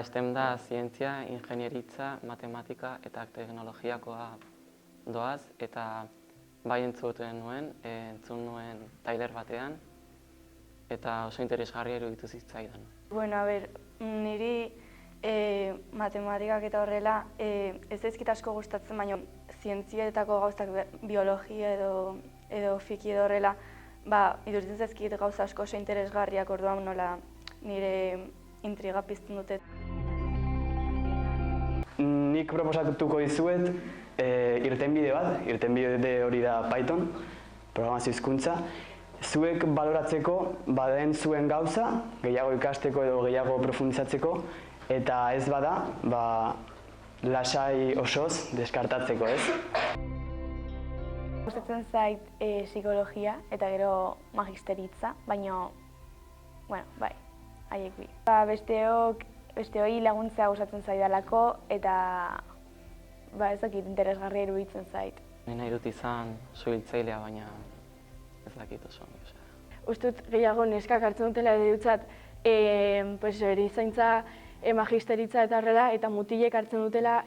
STEM da zientzia, ingenieritza, matematika eta teknologiakoa doaz, eta bai entzuten nuen tailer batean, eta oso interesgarria iruditu zitzaidan. Bueno, niri matematikak eta horrela ez zaizkit asko gustatzen, baina zientzietako gauzak, biologia edo fiki edo horrela, iruditzen zaizkit gauza asko oso interesgarriak, orduan nola nire intriga pizten dute. Nik proposatuko dizuet irtenbide bat, irtenbide hori da Python, programazio hizkuntza. Zuek baloratzeko baden zuen gauza, gehiago ikasteko edo gehiago profundizatzeko, eta ez bada, lasai osoz deskartatzeko, ez? Gustatzen zait psikologia eta gero magisteritza, baina, bai, haiek bi. Besteoi laguntzea gustatzen zaidalako eta ez dakit interesgarria iruditzen zait. Ni nahi dut izan suhiltzailea, baina ez dakit oso. Uste dut gehiago neskak hartzen dutela edutzat erizaintza, magisteritza eta horrela, eta mutilek hartzen dutela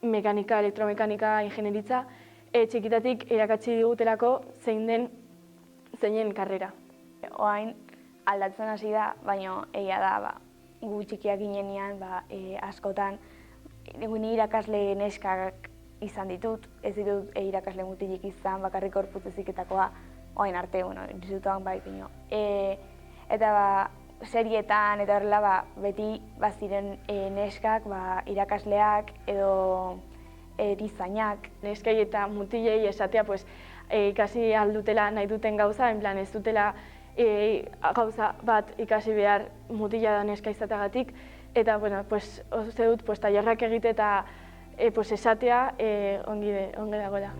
mekanika, elektromekanika, ingenieritza, txikitatik irakatsi digutelako zeinen karrera. Orain aldatzen hasi da, baina egia da, gu txikiak ginenean askotan ni irakasle neskak izan ditut, ez ditut irakasle mutilik izan, bakarrik gorputz heziketakoa, orain arte, institutuan bai pino. Eta serietan eta horrela beti baziren neskak, irakasleak edo erizainak. Neskei eta mutilei esatea ikasi aldutela nahi duten gauza, ez dutela gauza bat ikasi behar mutila da neska izateagatik, eta uste dut tailerrak egite eta esatea ongi dagoela.